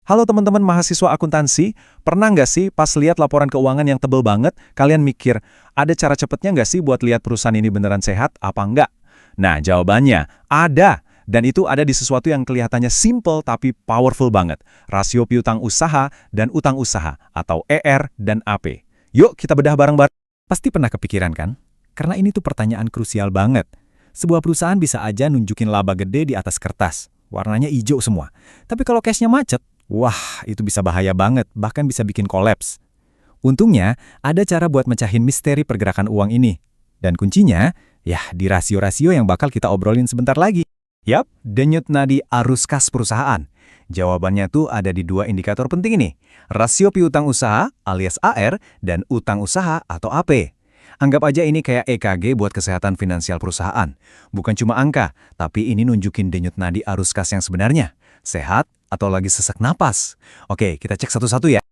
Halo teman-teman mahasiswa akuntansi, pernah nggak sih pas lihat laporan keuangan yang tebel banget, kalian mikir, ada cara cepetnya nggak sih buat lihat perusahaan ini beneran sehat apa enggak? Nah, jawabannya ada. Dan itu ada di sesuatu yang kelihatannya simple tapi powerful banget. Rasio piutang usaha dan utang usaha, atau ER dan AP. Yuk kita bedah bareng-bareng. Pasti pernah kepikiran kan? Karena ini tuh pertanyaan krusial banget. Sebuah perusahaan bisa aja nunjukin laba gede di atas kertas. Warnanya hijau semua. Tapi kalau cashnya macet, wah itu bisa bahaya banget, bahkan bisa bikin kolaps. Untungnya, ada cara buat mecahin misteri pergerakan uang ini. Dan kuncinya, ya di rasio-rasio yang bakal kita obrolin sebentar lagi. Yap, denyut nadi arus kas perusahaan. Jawabannya tuh ada di dua indikator penting ini. Rasio piutang usaha alias AR dan utang usaha atau AP. Anggap aja ini kayak EKG buat kesehatan finansial perusahaan. Bukan cuma angka, tapi ini nunjukin denyut nadi arus kas yang sebenarnya. Sehat atau lagi sesak napas? Oke, kita cek satu-satu ya.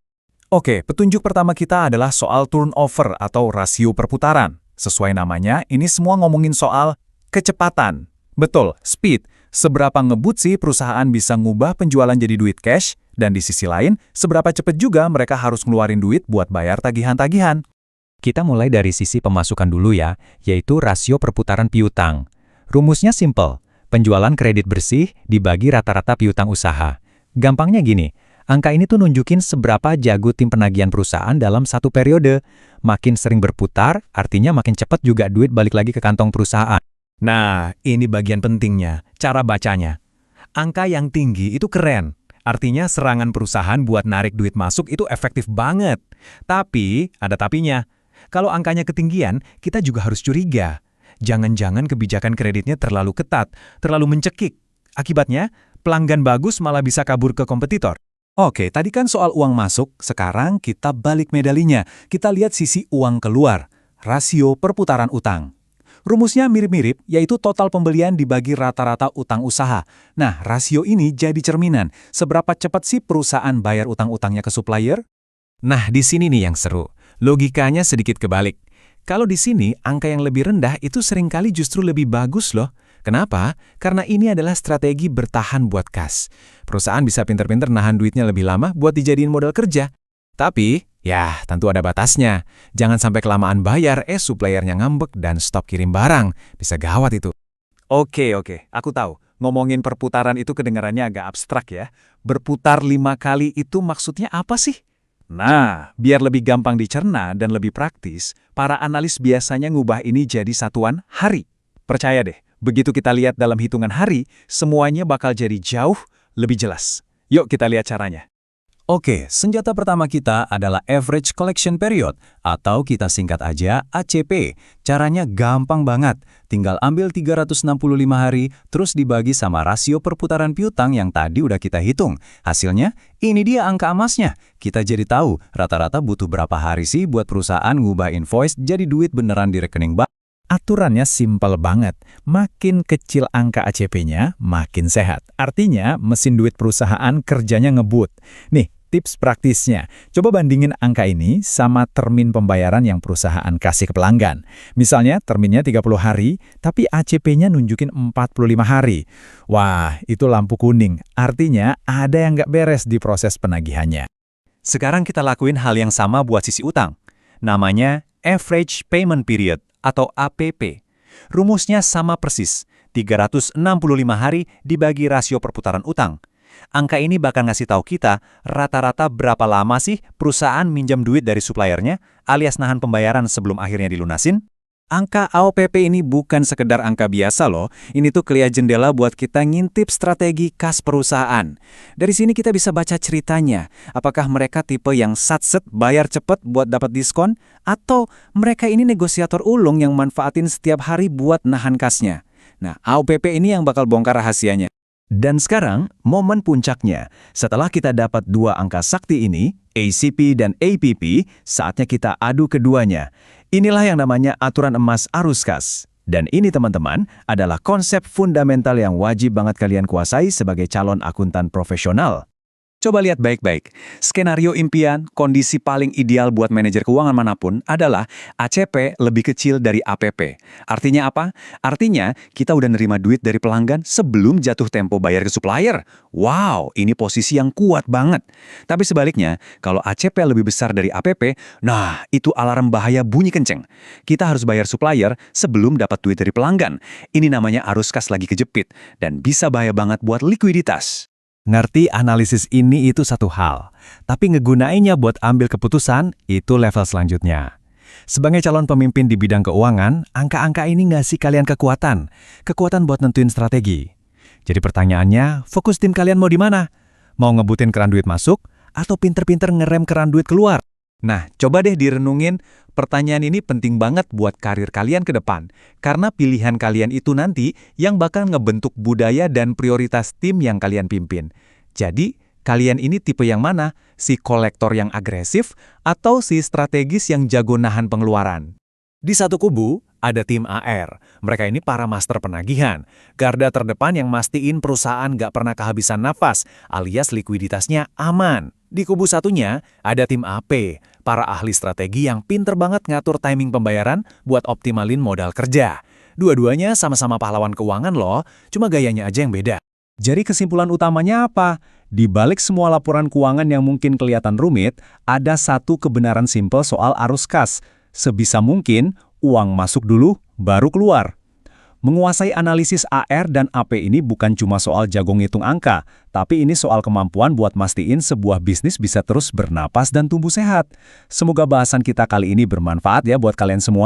Oke, petunjuk pertama kita adalah soal turnover atau rasio perputaran. Sesuai namanya, ini semua ngomongin soal kecepatan. Betul, speed. Seberapa ngebut sih perusahaan bisa ngubah penjualan jadi duit cash, dan di sisi lain, seberapa cepat juga mereka harus ngeluarin duit buat bayar tagihan-tagihan. Kita mulai dari sisi pemasukan dulu ya, yaitu rasio perputaran piutang. Rumusnya simple, penjualan kredit bersih dibagi rata-rata piutang usaha. Gampangnya gini, angka ini tuh nunjukin seberapa jago tim penagihan perusahaan dalam satu periode. Makin sering berputar, artinya makin cepat juga duit balik lagi ke kantong perusahaan. Nah, ini bagian pentingnya, cara bacanya. Angka yang tinggi itu keren. Artinya serangan perusahaan buat narik duit masuk itu efektif banget. Tapi, ada tapinya. Kalau angkanya ketinggian, kita juga harus curiga. Jangan-jangan kebijakan kreditnya terlalu ketat, terlalu mencekik. Akibatnya, pelanggan bagus malah bisa kabur ke kompetitor. Oke, tadi kan soal uang masuk, sekarang kita balik medalinya. Kita lihat sisi uang keluar, rasio perputaran utang. Rumusnya mirip-mirip, yaitu total pembelian dibagi rata-rata utang usaha. Nah, rasio ini jadi cerminan. Seberapa cepat sih perusahaan bayar utang-utangnya ke supplier? Nah, di sini nih yang seru. Logikanya sedikit kebalik. Kalau di sini, angka yang lebih rendah itu seringkali justru lebih bagus loh. Kenapa? Karena ini adalah strategi bertahan buat kas. Perusahaan bisa pinter-pinter nahan duitnya lebih lama buat dijadiin modal kerja. Tapi, ya tentu ada batasnya. Jangan sampai kelamaan bayar, suppliernya ngambek dan stop kirim barang. Bisa gawat itu. Oke, aku tahu. Ngomongin perputaran itu kedengarannya agak abstrak ya. Berputar 5 kali itu maksudnya apa sih? Nah, biar lebih gampang dicerna dan lebih praktis, para analis biasanya ngubah ini jadi satuan hari. Percaya deh, begitu kita lihat dalam hitungan hari, semuanya bakal jadi jauh lebih jelas. Yuk kita lihat caranya. Oke, senjata pertama kita adalah Average Collection Period, atau kita singkat aja ACP. Caranya gampang banget, tinggal ambil 365 hari, terus dibagi sama rasio perputaran piutang yang tadi udah kita hitung. Hasilnya, ini dia angka emasnya. Kita jadi tahu, rata-rata butuh berapa hari sih buat perusahaan ngubah invoice jadi duit beneran di rekening bank. Aturannya simpel banget. Makin kecil angka ACP-nya, makin sehat. Artinya, mesin duit perusahaan kerjanya ngebut. Nih, tips praktisnya. Coba bandingin angka ini sama termin pembayaran yang perusahaan kasih ke pelanggan. Misalnya, terminnya 30 hari, tapi ACP-nya nunjukin 45 hari. Wah, itu lampu kuning. Artinya, ada yang nggak beres di proses penagihannya. Sekarang kita lakuin hal yang sama buat sisi utang. Namanya Average Payment Period, atau APP. Rumusnya sama persis, 365 hari dibagi rasio perputaran utang. Angka ini bakal ngasih tahu kita rata-rata berapa lama sih perusahaan minjam duit dari suppliernya alias nahan pembayaran sebelum akhirnya dilunasin. Angka AOPP ini bukan sekedar angka biasa loh, ini tuh kelihatan jendela buat kita ngintip strategi kas perusahaan. Dari sini kita bisa baca ceritanya, apakah mereka tipe yang satset bayar cepet buat dapat diskon, atau mereka ini negosiator ulung yang manfaatin setiap hari buat nahan kasnya. Nah, AOPP ini yang bakal bongkar rahasianya. Dan sekarang, momen puncaknya. Setelah kita dapat dua angka sakti ini, ACP dan APP, saatnya kita adu keduanya. Inilah yang namanya aturan emas arus kas. Dan ini teman-teman, adalah konsep fundamental yang wajib banget kalian kuasai sebagai calon akuntan profesional. Coba lihat baik-baik. Skenario impian, kondisi paling ideal buat manajer keuangan manapun adalah ACP lebih kecil dari APP. Artinya apa? Artinya kita udah nerima duit dari pelanggan sebelum jatuh tempo bayar ke supplier. Wow, ini posisi yang kuat banget. Tapi sebaliknya, kalau ACP lebih besar dari APP, nah itu alarm bahaya bunyi kenceng. Kita harus bayar supplier sebelum dapat duit dari pelanggan. Ini namanya arus kas lagi kejepit dan bisa bahaya banget buat likuiditas. Ngerti analisis ini itu satu hal, tapi ngegunainnya buat ambil keputusan itu level selanjutnya. Sebagai calon pemimpin di bidang keuangan, angka-angka ini ngasih kalian kekuatan. Kekuatan buat nentuin strategi. Jadi pertanyaannya, fokus tim kalian mau di mana? Mau ngebutin keran duit masuk, atau pinter-pinter ngerem keran duit keluar? Nah, coba deh direnungin, pertanyaan ini penting banget buat karir kalian ke depan. Karena pilihan kalian itu nanti yang bakal ngebentuk budaya dan prioritas tim yang kalian pimpin. Jadi, kalian ini tipe yang mana? Si kolektor yang agresif atau si strategis yang jago nahan pengeluaran? Di satu kubu, ada tim AR. Mereka ini para master penagihan. Garda terdepan yang mastiin perusahaan nggak pernah kehabisan nafas, alias likuiditasnya aman. Di kubu satunya, ada tim AP, para ahli strategi yang pinter banget ngatur timing pembayaran buat optimalin modal kerja. Dua-duanya sama-sama pahlawan keuangan loh, cuma gayanya aja yang beda. Jadi kesimpulan utamanya apa? Di balik semua laporan keuangan yang mungkin kelihatan rumit, ada satu kebenaran simpel soal arus kas. Sebisa mungkin, uang masuk dulu, baru keluar. Menguasai analisis AR dan AP ini bukan cuma soal jago ngitung angka, tapi ini soal kemampuan buat mastiin sebuah bisnis bisa terus bernapas dan tumbuh sehat. Semoga bahasan kita kali ini bermanfaat ya buat kalian semua.